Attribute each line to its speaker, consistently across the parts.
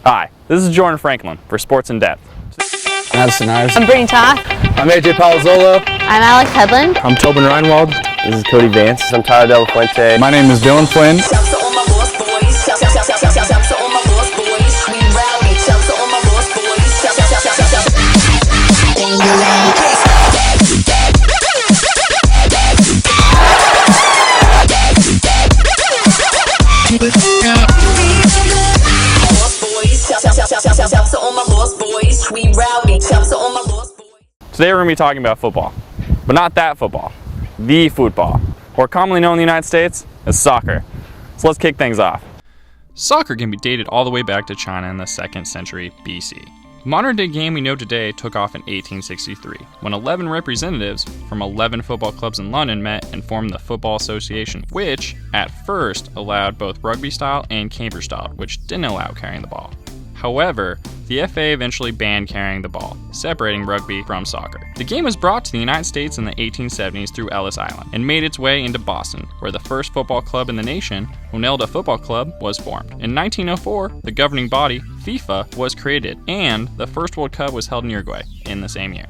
Speaker 1: Hi, this is Jordan Franklin for Sports in Depth.
Speaker 2: Madison Ives.
Speaker 3: I'm Brittany Toth.
Speaker 2: I'm AJ Palazzolo.
Speaker 3: I'm Alex Hedlund.
Speaker 2: I'm Tobin Reinwald.
Speaker 4: This is Cody Vance. I'm Tyler De La Fuente.
Speaker 2: My name is Dylan Flynn.
Speaker 1: Today we're going to be talking about football, but not that football, the football, or commonly known in the United States as soccer. So let's kick things off. Soccer can be dated all the way back to China in the 2nd century BC. The modern-day game we know today took off in 1863, when 11 representatives from 11 football clubs in London met and formed the Football Association, which, at first, allowed both rugby style and camper style, which didn't allow carrying the ball. However, the FA eventually banned carrying the ball, separating rugby from soccer. The game was brought to the United States in the 1870s through Ellis Island and made its way into Boston, where the first football club in the nation, Oneida Football Club, was formed. In 1904, the governing body, FIFA, was created, and the first World Cup was held in Uruguay in the same year.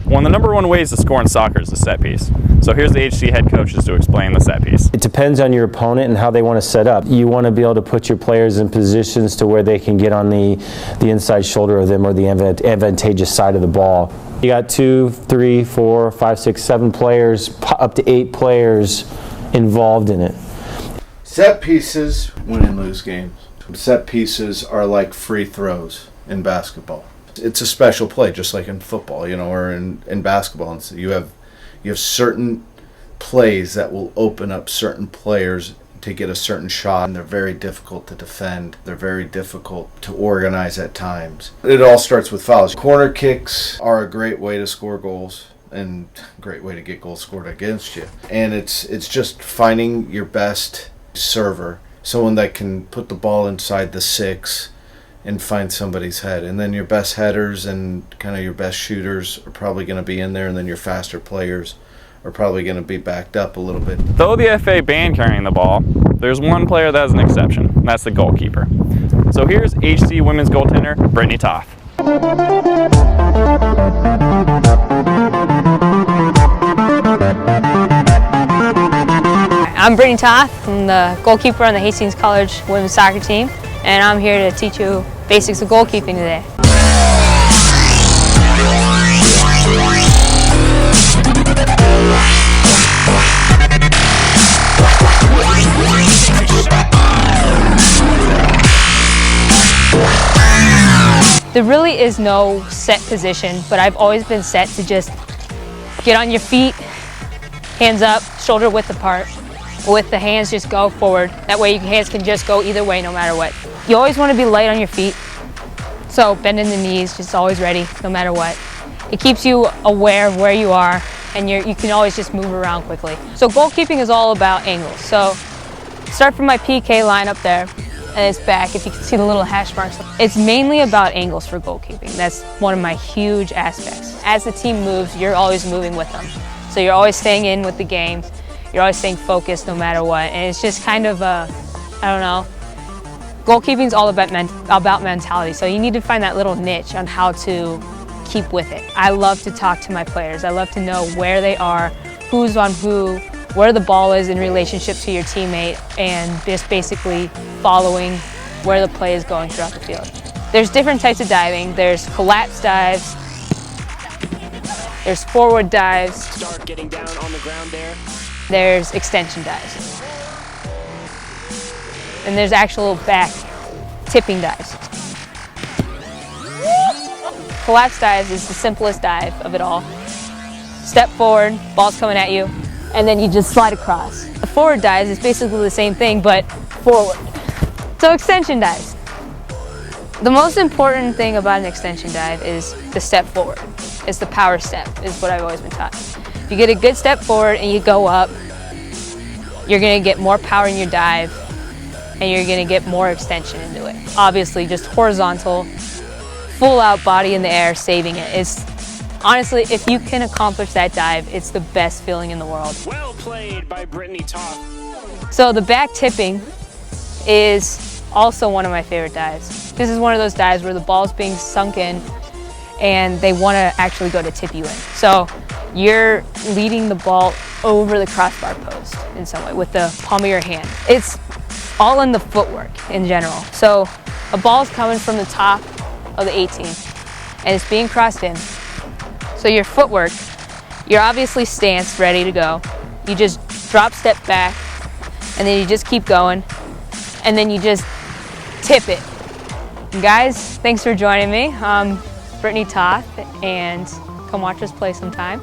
Speaker 1: One of the #1 ways to score in soccer is the set piece. So here's the HC head coaches to explain the set piece.
Speaker 5: It depends on your opponent and how they want to set up. You want to be able to put your players in positions to where they can get on the inside shoulder of them or the advantageous side of the ball. You got 2, 3, 4, 5, 6, 7 players, up to 8 players involved in it.
Speaker 6: Set pieces win and lose games. Set pieces are like free throws in basketball. It's a special play, just like in football, or in basketball. And so you have certain plays that will open up certain players to get a certain shot, and they're very difficult to defend. They're very difficult to organize at times. It all starts with fouls. Corner kicks are a great way to score goals and a great way to get goals scored against you. And it's just finding your best server, someone that can put the ball inside the 6 and find somebody's head. And then your best headers and kind of your best shooters are probably going to be in there, and then your faster players are probably going to be backed up a little bit.
Speaker 1: Though the FA banned carrying the ball, there's one player that has an exception, and that's the goalkeeper. So here's HC women's goaltender, Brittany Toth.
Speaker 3: I'm Brittany Toth. I'm the goalkeeper on the Hastings College women's soccer team, and I'm here to teach you basics of goalkeeping today. There really is no set position, but I've always been set to just get on your feet, hands up, shoulder width apart. With the hands, just go forward. That way your hands can just go either way no matter what. You always want to be light on your feet, so bending the knees, just always ready no matter what. It keeps you aware of where you are, and you can always just move around quickly. So goalkeeping is all about angles. So start from my PK line up there, and it's back, if you can see the little hash marks. It's mainly about angles for goalkeeping. That's one of my huge aspects. As the team moves, you're always moving with them. So you're always staying in with the game. You're always staying focused no matter what. And it's just kind of goalkeeping is all about mentality. So you need to find that little niche on how to keep with it. I love to talk to my players. I love to know where they are, who's on who, where the ball is in relationship to your teammate, and just basically following where the play is going throughout the field. There's different types of diving. There's collapse dives. There's forward dives.
Speaker 7: Start getting down on the ground there.
Speaker 3: There's extension dives. And there's actual back tipping dives. Collapse dives is the simplest dive of it all. Step forward, ball's coming at you, and then you just slide across. The forward dives is basically the same thing, but forward. So extension dives. The most important thing about an extension dive is the step forward. It's the power step, is what I've always been taught. If you get a good step forward and you go up, you're gonna get more power in your dive, and you're gonna get more extension into it. Obviously, just horizontal, full out body in the air, saving it. It's honestly, if you can accomplish that dive, it's the best feeling in the world.
Speaker 7: Well played by Brittany Toth.
Speaker 3: So the back tipping is also one of my favorite dives. This is one of those dives where the ball's being sunk in and they want to actually go to tip you in. So you're leading the ball over the crossbar post in some way with the palm of your hand. It's all in the footwork in general. So a ball's coming from the top of the 18 and it's being crossed in. So your footwork, you're obviously stance, ready to go. You just drop, step back, and then you just keep going, and then you just tip it. And guys, thanks for joining me. I'm Brittany Toth, and come watch us play sometime.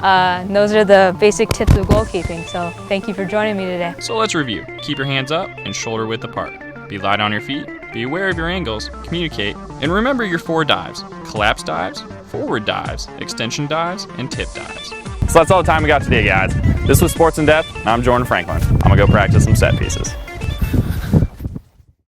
Speaker 3: And those are the basic tips of goalkeeping, so thank you for joining me today.
Speaker 1: So let's review. Keep your hands up and shoulder width apart. Be light on your feet, be aware of your angles, communicate, and remember your 4 dives: collapse dives, forward dives, extension dives, and tip dives. So that's all the time we got today, guys. This was Sports in Depth, and I'm Jordan Franklin. I'm gonna go practice some set pieces.